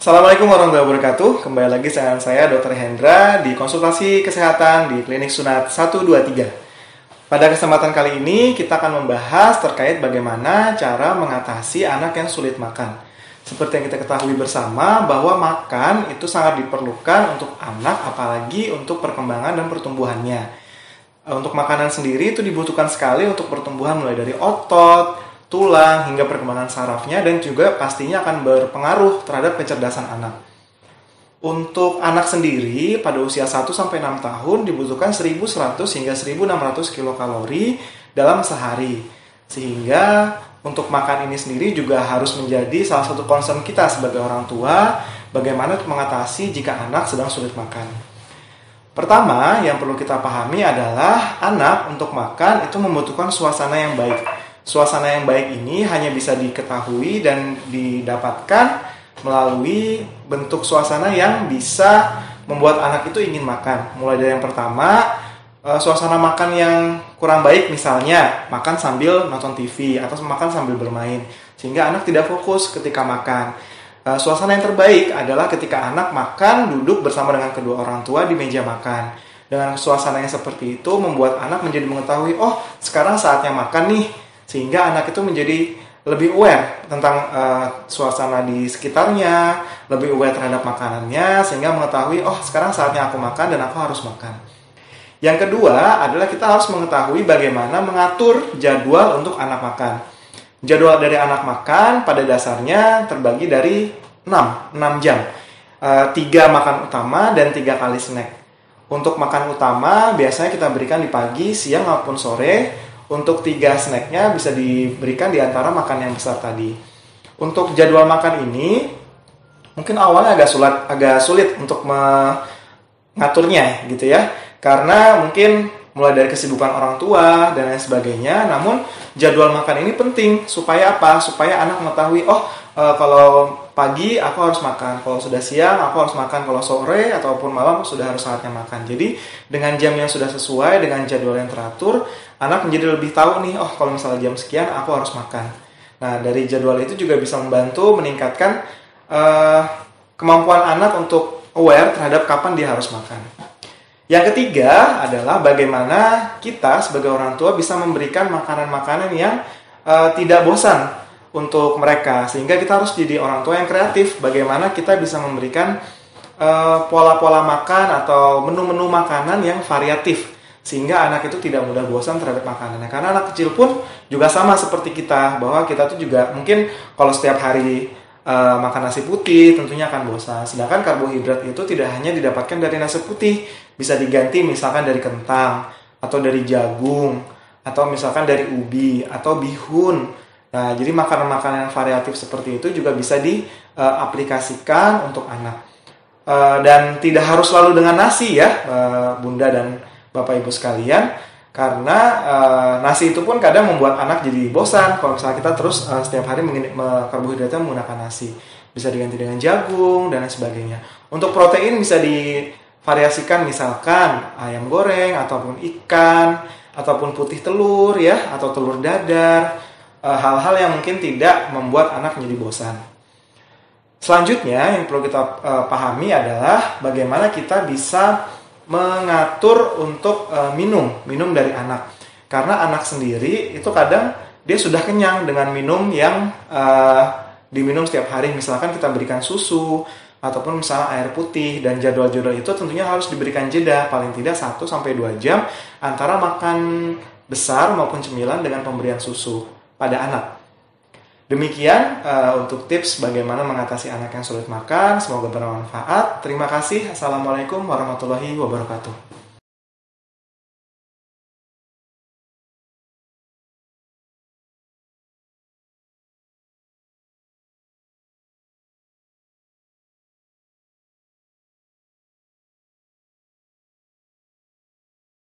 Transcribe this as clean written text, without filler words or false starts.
Assalamualaikum warahmatullahi wabarakatuh. Kembali lagi dengan saya Dr. Hendra di konsultasi kesehatan di Klinik Sunat 123. Pada kesempatan kali ini kita akan membahas terkait bagaimana cara mengatasi anak yang sulit makan. Seperti yang kita ketahui bersama bahwa makan itu sangat diperlukan untuk anak, apalagi untuk perkembangan dan pertumbuhannya. Untuk makanan sendiri itu dibutuhkan sekali untuk pertumbuhan mulai dari otot, tulang, hingga perkembangan sarafnya, dan juga pastinya akan berpengaruh terhadap kecerdasan anak. Untuk anak sendiri pada usia 1-6 tahun dibutuhkan 1.100 hingga 1.600 kilokalori dalam sehari. Sehingga untuk makan ini sendiri juga harus menjadi salah satu concern kita sebagai orang tua, bagaimana mengatasi jika anak sedang sulit makan. Pertama, yang perlu kita pahami adalah anak untuk makan itu membutuhkan suasana yang baik. Suasana yang baik ini hanya bisa diketahui dan didapatkan melalui bentuk suasana yang bisa membuat anak itu ingin makan. Mulai dari yang pertama, suasana makan yang kurang baik, misalnya makan sambil nonton TV atau makan sambil bermain, sehingga anak tidak fokus ketika makan. Suasana yang terbaik adalah ketika anak makan duduk bersama dengan kedua orang tua di meja makan. Dengan suasana yang seperti itu membuat anak menjadi mengetahui, oh sekarang saatnya makan nih. Sehingga anak itu menjadi lebih aware tentang suasana di sekitarnya, lebih aware terhadap makanannya, sehingga mengetahui, oh sekarang saatnya aku makan dan aku harus makan. Yang kedua adalah kita harus mengetahui bagaimana mengatur jadwal untuk anak makan. Jadwal dari anak makan pada dasarnya terbagi dari 6 jam. 3 makan utama dan 3 kali snack. Untuk makan utama biasanya kita berikan di pagi, siang maupun sore. Untuk 3 snacknya bisa diberikan di antara makan yang besar tadi. Untuk jadwal makan ini mungkin awalnya agak sulit untuk mengaturnya gitu ya. Karena mungkin mulai dari kesibukan orang tua dan lain sebagainya. Namun jadwal makan ini penting supaya apa? Supaya anak mengetahui, kalau pagi aku harus makan, kalau sudah siang aku harus makan, kalau sore ataupun malam sudah harus saatnya makan. Jadi dengan jam yang sudah sesuai, dengan jadwal yang teratur, anak menjadi lebih tahu nih, kalau misalnya jam sekian aku harus makan. Nah dari jadwal itu juga bisa membantu meningkatkan kemampuan anak untuk aware terhadap kapan dia harus makan. Yang ketiga adalah bagaimana kita sebagai orang tua bisa memberikan makanan-makanan yang tidak bosan untuk mereka, sehingga kita harus jadi orang tua yang kreatif. Bagaimana kita bisa memberikan pola-pola makan atau menu-menu makanan yang variatif, sehingga anak itu tidak mudah bosan terhadap makanannya. Karena anak kecil pun juga sama seperti kita, bahwa kita tuh juga mungkin kalau setiap hari makan nasi putih tentunya akan bosan. Sedangkan karbohidrat itu tidak hanya didapatkan dari nasi putih, bisa diganti misalkan dari kentang atau dari jagung atau misalkan dari ubi atau bihun. Nah, jadi makanan-makanan yang variatif seperti itu juga bisa diaplikasikan untuk anak. Dan tidak harus selalu dengan nasi ya, Bunda dan Bapak Ibu sekalian. Karena nasi itu pun kadang membuat anak jadi bosan kalau misalnya kita terus setiap hari karbohidratnya menggunakan nasi. Bisa diganti dengan jagung dan lain sebagainya. Untuk protein bisa divariasikan misalkan ayam goreng ataupun ikan ataupun putih telur ya, atau telur dadar. Hal-hal yang mungkin tidak membuat anak menjadi bosan. Selanjutnya yang perlu kita pahami adalah bagaimana kita bisa mengatur untuk minum dari anak. Karena anak sendiri itu kadang dia sudah kenyang dengan minum yang diminum setiap hari. Misalkan kita berikan susu ataupun misalnya air putih, dan jadwal-jadwal itu tentunya harus diberikan jeda paling tidak 1-2 jam antara makan besar maupun cemilan dengan pemberian susu pada anak. Demikian untuk tips bagaimana mengatasi anak yang sulit makan. Semoga bermanfaat. Terima kasih. Assalamualaikum warahmatullahi wabarakatuh.